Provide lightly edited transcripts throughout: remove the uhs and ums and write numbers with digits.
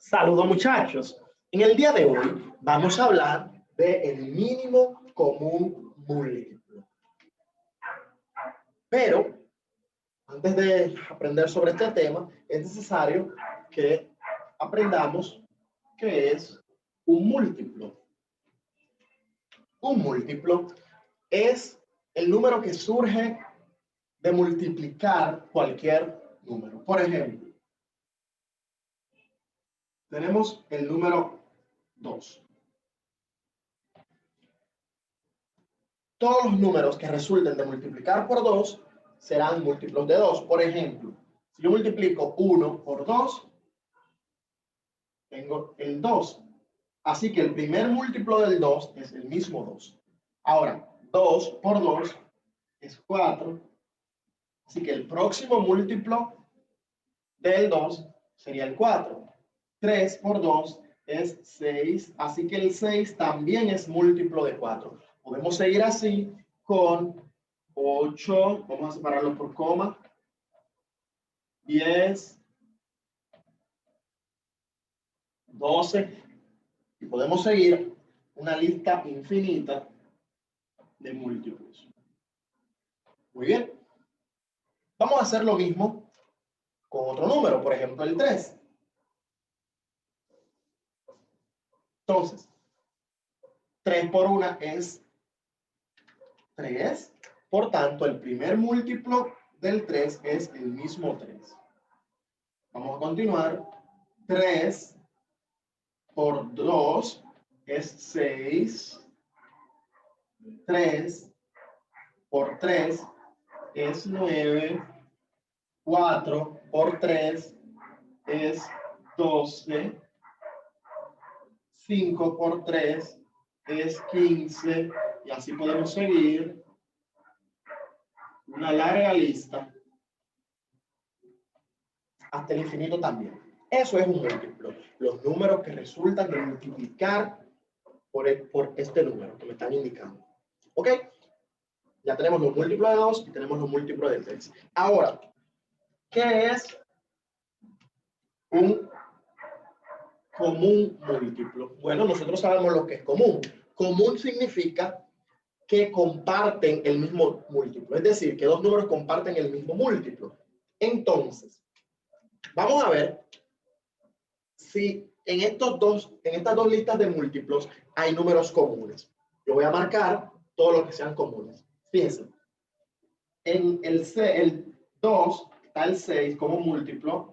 Saludos muchachos. En el día de hoy vamos a hablar del mínimo común múltiplo. Pero antes de aprender sobre este tema, es necesario que aprendamos qué es un múltiplo. Un múltiplo es el número que surge de multiplicar cualquier número. Por ejemplo, tenemos el número 2. Todos los números que resulten de multiplicar por 2 serán múltiplos de 2. Por ejemplo, si yo multiplico 1 por 2, tengo el 2. Así que el primer múltiplo del 2 es el mismo 2. Ahora, 2 por 2 es 4. Así que el próximo múltiplo del 2 sería el 4. 3 por 2 es 6. Así que el 6 también es múltiplo de 4. Podemos seguir así con 8. Vamos a separarlo por coma. 10. 12. Y podemos seguir una lista infinita de múltiplos. Muy bien. Vamos a hacer lo mismo con otro número, por ejemplo, el 3. Entonces, 3 por 1 es 3. Por tanto, el primer múltiplo del 3 es el mismo 3. Vamos a continuar. 3 por 2 es 6. 3 por 3 es 9. 4 por 3 es 12. 5 por 3 es 15. Y así podemos seguir una larga lista hasta el infinito también. Eso es un múltiplo. Los números que resultan de multiplicar por este número que me están indicando. ¿Ok? Ya tenemos los múltiplos de 2 y tenemos los múltiplos de 3. Ahora, ¿qué es un común múltiplo? Bueno, nosotros sabemos lo que es común. Común significa que comparten el mismo múltiplo. Es decir, que dos números comparten el mismo múltiplo. Entonces, vamos a ver si en estas dos listas de múltiplos hay números comunes. Yo voy a marcar todos los que sean comunes. Fíjense, en el 2 está el 6 como múltiplo,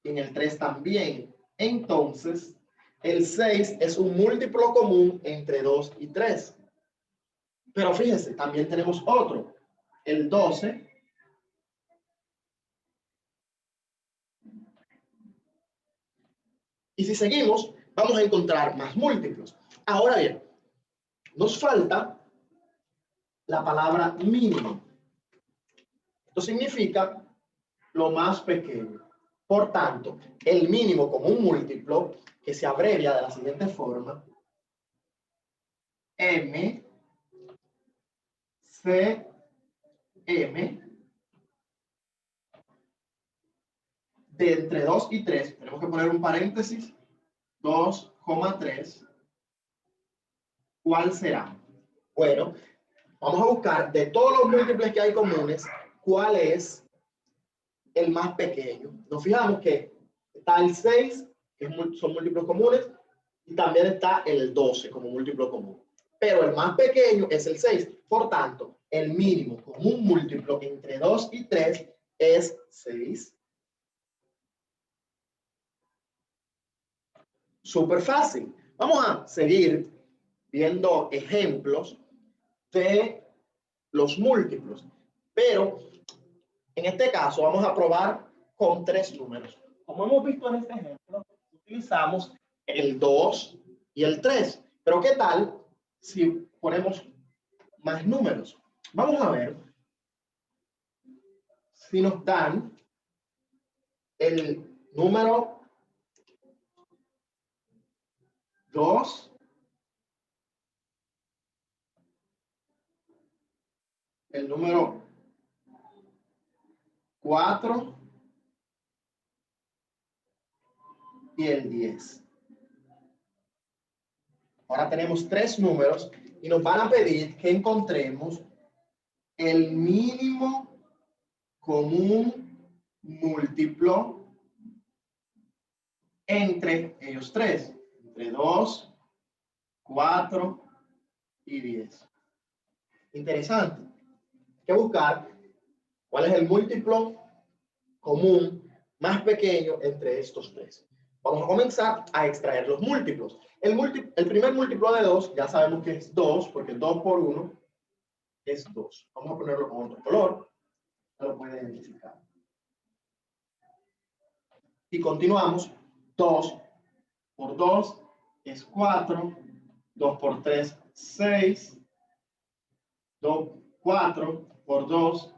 en el 3 también. Entonces, el 6 es un múltiplo común entre 2 y 3. Pero fíjense, también tenemos otro, el 12. Y si seguimos, vamos a encontrar más múltiplos. Ahora bien, nos falta la palabra mínimo. Esto significa lo más pequeño. Por tanto, el mínimo como un múltiplo que se abrevia de la siguiente forma: M, C, M, de entre 2 y 3, tenemos que poner un paréntesis, 2,3. ¿Cuál será? Bueno, vamos a buscar de todos los múltiples que hay comunes, ¿cuál es el más pequeño? Nos fijamos que está el 6, que son múltiplos comunes, y también está el 12 como múltiplo común. Pero el más pequeño es el 6. Por tanto, el mínimo común múltiplo entre 2 y 3 es 6. Súper fácil. Vamos a seguir viendo ejemplos de los múltiplos. Pero en este caso vamos a probar con 3 números. Como hemos visto en este ejemplo, utilizamos el 2 y el 3. Pero ¿qué tal si ponemos más números? Vamos a ver si nos dan el número 2, el número 4 y el 10. Ahora tenemos tres números y nos van a pedir que encontremos el mínimo común múltiplo entre ellos tres, entre 2, 4 y 10. Interesante. Hay que buscar cuál es el múltiplo común más pequeño entre estos tres. Vamos a comenzar a extraer los múltiplos. El primer múltiplo de 2 ya sabemos que es 2, porque 2 por 1 es 2. Vamos a ponerlo con otro color. Ya lo pueden identificar. Y continuamos. 2 por 2 es 4. 2 por 3, 6. 4 por 2,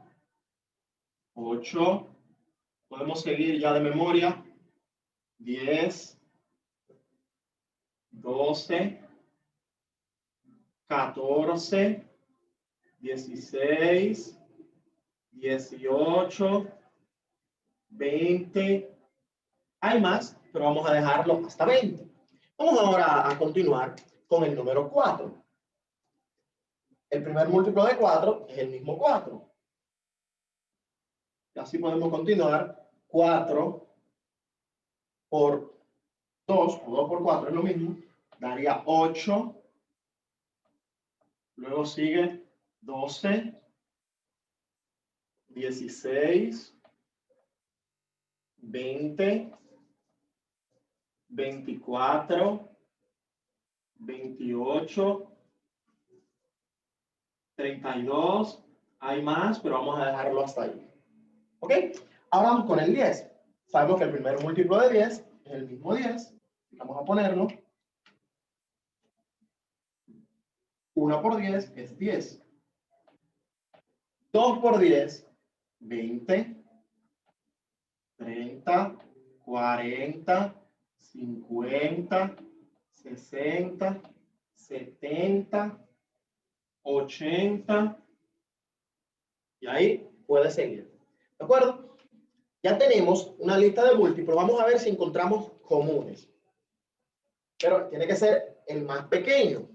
8. Podemos seguir ya de memoria. 10, 12, 14, 16, 18, 20. Hay más, pero vamos a dejarlo hasta 20. Vamos ahora a continuar con el número 4. El primer múltiplo de 4 es el mismo 4. Y así podemos continuar. 4 por 2, o 2 por 4 es lo mismo, daría 8. Luego sigue 12, 16, 20, 24, 28, 32. Hay más, pero vamos a dejarlo hasta ahí. ¿Ok? Ahora vamos con el 10. Sabemos que el primer múltiplo de 10 es el mismo 10. Vamos a ponerlo. 1 por 10 es 10. 2 por 10, 20. 30, 40, 50, 60, 70, 80. Y ahí puede seguir. ¿De acuerdo? Ya tenemos una lista de múltiplos. Vamos a ver si encontramos comunes. Pero tiene que ser el más pequeño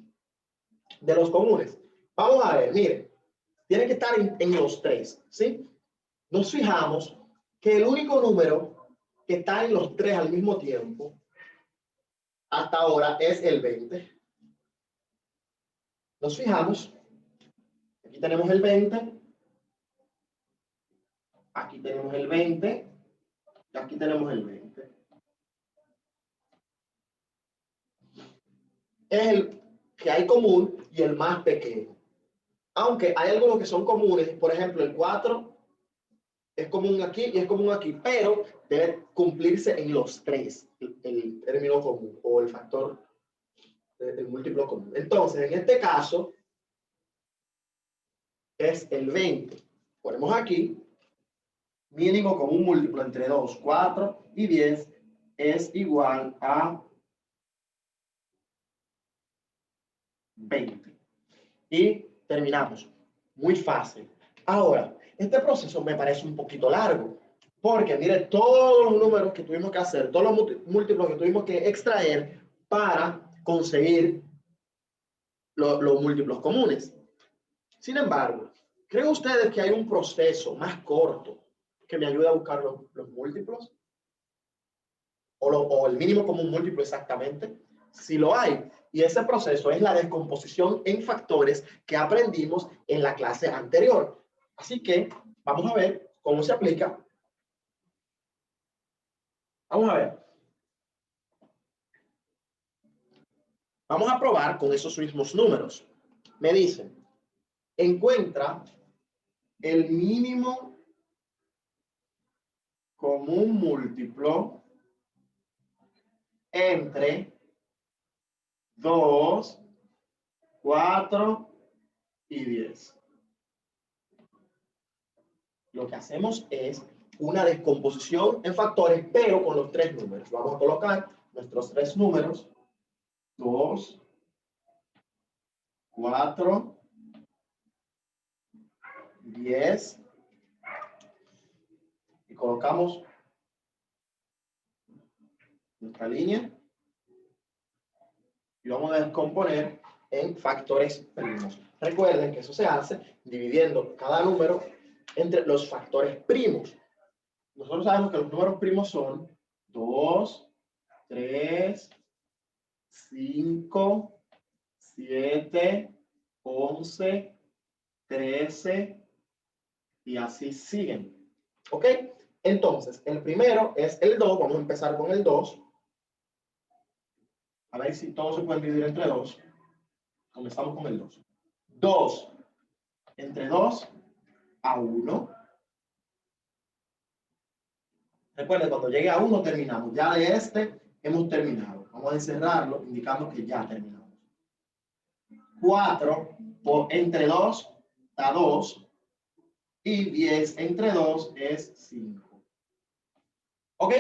de los comunes. Vamos a ver, miren. Tiene que estar en los tres, ¿sí? Nos fijamos que el único número que está en los tres al mismo tiempo hasta ahora es el 20. Nos fijamos. Aquí tenemos el 20. Aquí tenemos el 20. Y aquí tenemos el 20. Es el que hay común y el más pequeño. Aunque hay algunos que son comunes. Por ejemplo, el 4 es común aquí y es común aquí. Pero debe cumplirse en los tres. El término común o el factor del múltiplo común. Entonces, en este caso, es el 20. Ponemos aquí, mínimo común múltiplo entre 2, 4 y 10 es igual a 20. Y terminamos. Muy fácil. Ahora, este proceso me parece un poquito largo, porque mire todos los números que tuvimos que hacer, todos los múltiplos que tuvimos que extraer para conseguir los múltiplos comunes. Sin embargo, ¿creen ustedes que hay un proceso más corto que me ayude a buscar los múltiplos? O el mínimo común múltiplo exactamente. Si lo hay. Y ese proceso es la descomposición en factores que aprendimos en la clase anterior. Así que vamos a ver cómo se aplica. Vamos a ver. Vamos a probar con esos mismos números. Me dicen, encuentra el mínimo común múltiplo entre 2, 4 y 10. Lo que hacemos es una descomposición en factores, pero con los tres números. Vamos a colocar nuestros tres números. 2, 4, 10. Y colocamos nuestra línea y vamos a descomponer en factores primos. Recuerden que eso se hace dividiendo cada número entre los factores primos. Nosotros sabemos que los números primos son 2, 3, 5, 7, 11, 13 y así siguen. ¿Ok? Entonces, el primero es el 2. Vamos a empezar con el 2. A ver si todo se puede dividir entre 2. Comenzamos con el 2. 2 entre 2 a 1. Recuerden, cuando llegue a 1 terminamos. Ya de este hemos terminado. Vamos a encerrarlo indicando que ya terminamos. 4 entre 2 a 2 y 10 entre 2 es 5. ¿Ok?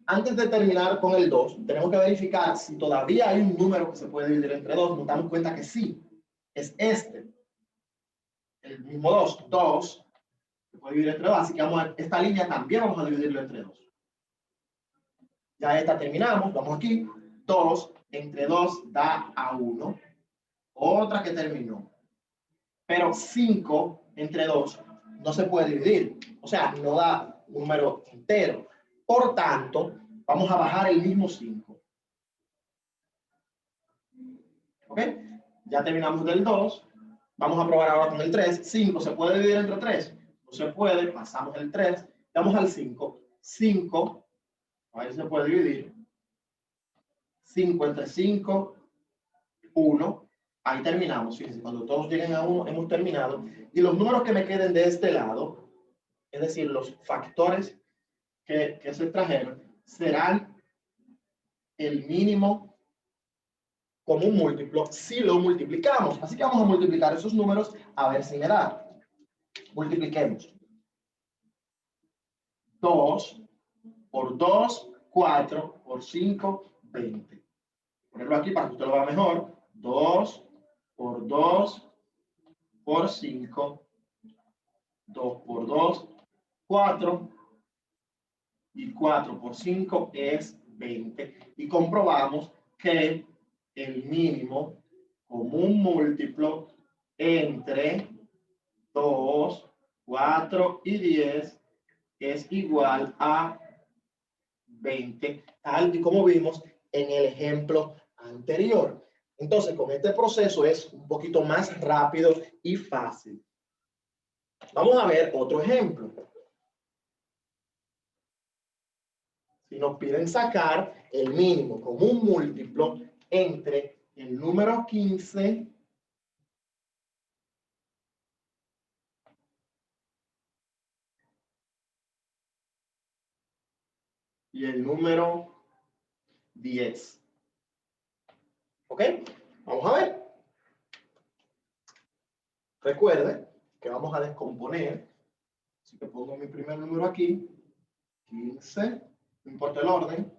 Antes de terminar con el 2, tenemos que verificar si todavía hay un número que se puede dividir entre 2. Nos damos cuenta que sí, es este. El mismo 2. 2 se puede dividir entre 2, así que vamos a, esta línea también vamos a dividirlo entre 2. Ya esta terminamos, vamos aquí. 2 entre 2 da a 1. Otra que terminó. Pero 5 entre 2 no se puede dividir. O sea, no da un número entero. Por tanto, vamos a bajar el mismo 5. ¿Ok? Ya terminamos del 2. Vamos a probar ahora con el 3. 5 se puede dividir entre 3. No se puede. Pasamos el 3. Vamos al 5. 5. A ver si se puede dividir. 5 entre 5. 1. Ahí terminamos. Fíjense, cuando todos lleguen a 1, hemos terminado. Y los números que me queden de este lado, es decir, los factores que se trajeron, serán el mínimo común múltiplo si lo multiplicamos. Así que vamos a multiplicar esos números a ver si me da. Multipliquemos. 2 por 2, 4 por 5, 20. Ponerlo aquí para que usted lo vea mejor. 2 por 2 por 5, 2 por 2, 4, y 4 por 5 es 20. Y comprobamos que el mínimo común múltiplo entre 2, 4 y 10 es igual a 20, tal y como vimos en el ejemplo anterior. Entonces, con este proceso es un poquito más rápido y fácil. Vamos a ver otro ejemplo. Si nos piden sacar el mínimo común múltiplo entre el número 15 y el número 10. ¿Ok? Vamos a ver. Recuerde que vamos a descomponer. Así que pongo mi primer número aquí. 15. No importa el orden.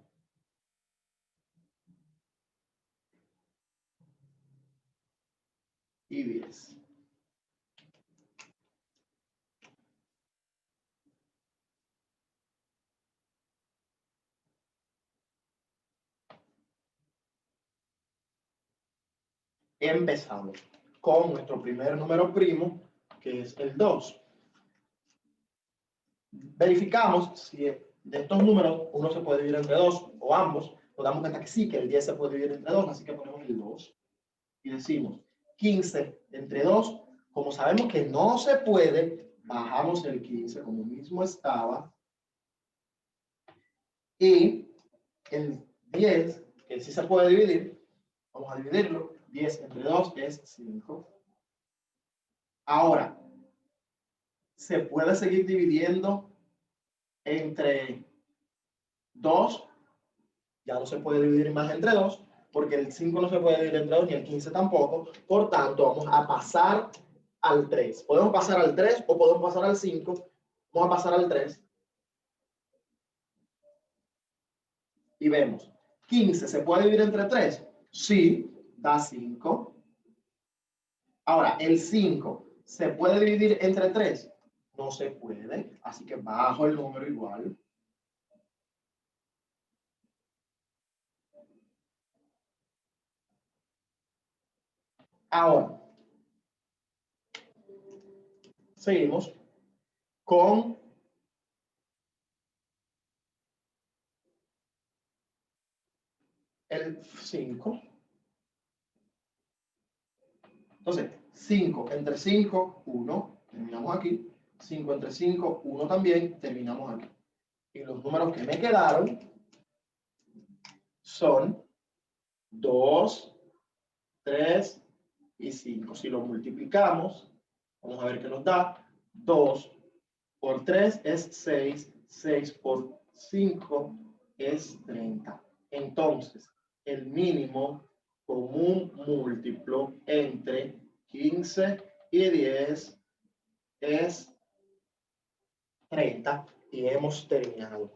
Y 10. Empezamos con nuestro primer número primo, que es el 2. Verificamos si de estos números uno se puede dividir entre 2 o ambos. Nos damos cuenta que sí, que el 10 se puede dividir entre 2, así que ponemos el 2. Y decimos 15 entre 2. Como sabemos que no se puede, bajamos el 15 como mismo estaba. Y el 10, que sí se puede dividir, vamos a dividirlo. 10 entre 2 es 5. Ahora, ¿se puede seguir dividiendo entre 2? Ya no se puede dividir más entre 2, porque el 5 no se puede dividir entre 2, ni el 15 tampoco. Por tanto, vamos a pasar al 3. Podemos pasar al 3 o podemos pasar al 5. Vamos a pasar al 3. Y vemos, 15 se puede dividir entre 3. Sí, da 5. Ahora, el 5 se puede dividir entre 3. No se puede, así que bajo el número igual. Ahora, seguimos con el 5. Entonces, 5 entre 5, 1, terminamos aquí. 5 entre 5, 1 también, terminamos aquí. Y los números que me quedaron son 2, 3 y 5. Si lo multiplicamos, vamos a ver qué nos da. 2 por 3 es 6, 6 por 5 es 30. Entonces, el mínimo común múltiplo entre 15 y 10 es 30 y hemos terminado.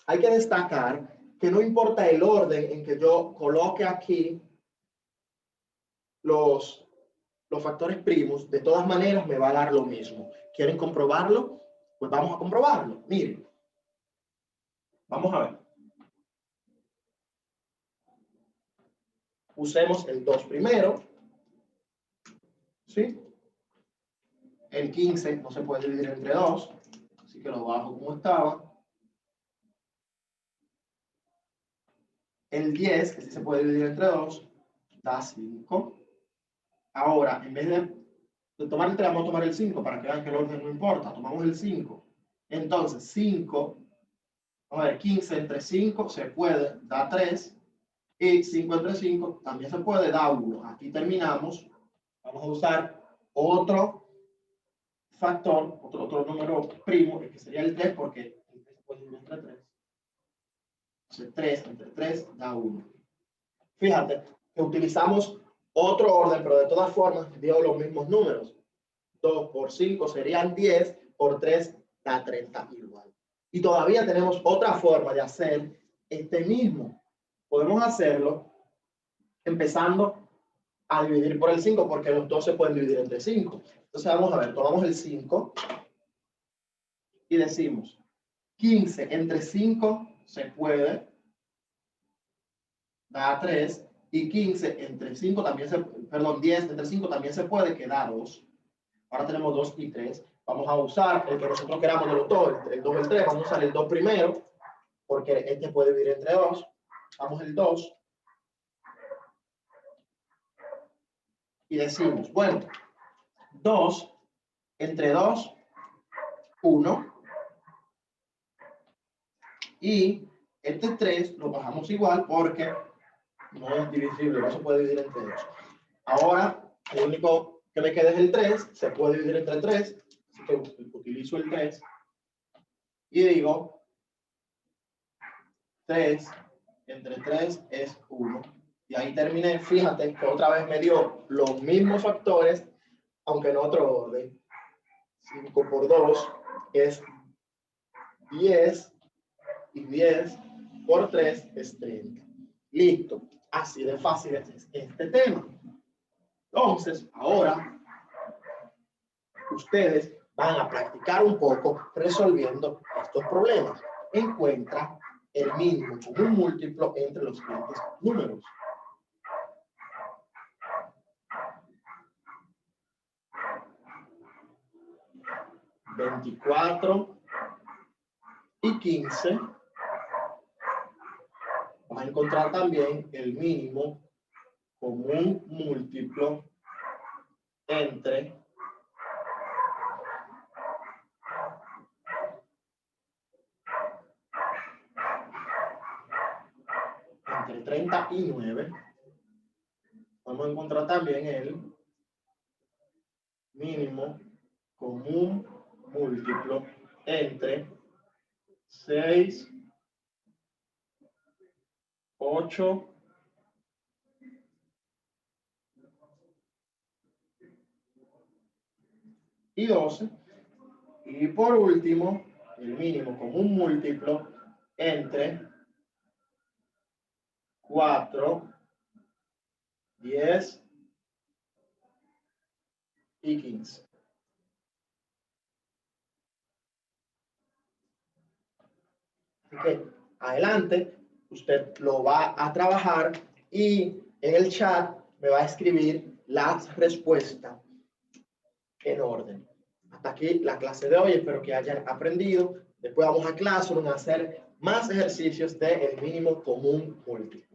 Hay que destacar que no importa el orden en que yo coloque aquí los factores primos, de todas maneras me va a dar lo mismo. ¿Quieren comprobarlo? Pues vamos a comprobarlo. Miren, vamos a ver. Usemos el 2 primero. ¿Sí? El 15 no se puede dividir entre 2, así que lo bajo como estaba. El 10, que sí se puede dividir entre 2, da 5. Ahora, en vez de tomar el 3, vamos a tomar el 5 para que vean que el orden no importa. Tomamos el 5. Entonces, 5, vamos a ver, 15 entre 5 se puede, da 3. Y 5 entre 5 también se puede, da 1. Aquí terminamos. Vamos a usar otro factor, otro número primo, que sería el 3, porque el 3 se puede dividir entre 3. Entonces, 3 entre 3 da 1. Fíjate que utilizamos otro orden, pero de todas formas dio los mismos números. 2 por 5 serían 10, por 3 da 30 igual. Y todavía tenemos otra forma de hacer este mismo. Podemos hacerlo empezando a dividir por el 5, porque los dos se pueden dividir entre 5. Entonces vamos a ver, tomamos el 5 y decimos 15 entre 5 se puede, da 3, y 15 entre 5 también se, perdón, 10 entre 5 también se puede, que da 2. Ahora tenemos 2 y 3. Vamos a usar el que nosotros queramos de los dos, el 2 y el 3. Vamos a usar el 2 primero, porque este puede dividir entre 2. Vamos el 2. Y decimos, bueno, 2 entre 2, 1. Y este 3 lo bajamos igual porque no es divisible, no se puede dividir entre 2. Ahora, el único que me queda es el 3, se puede dividir entre 3, así que utilizo el 3 y digo 3 entre 3 es 1. Y ahí terminé. Fíjate que otra vez me dio los mismos factores, aunque en otro orden. 5 por 2 es 10 y 10 por 3 es 30. Listo. Así de fácil es este tema. Entonces, ahora ustedes van a practicar un poco resolviendo estos problemas. Encuentra el mínimo común múltiplo entre los siguientes números. $24 y 15. Vamos a encontrar también el mínimo común múltiplo entre 39. Vamos a encontrar también el mínimo común múltiplo entre 6, 8 y 12. Y por último, el mínimo común múltiplo entre 4, 10 y 15. Así que adelante, usted lo va a trabajar y en el chat me va a escribir las respuestas en orden. Hasta aquí la clase de hoy. Espero que hayan aprendido. Después vamos a Classroom a hacer más ejercicios de el mínimo común múltiplo.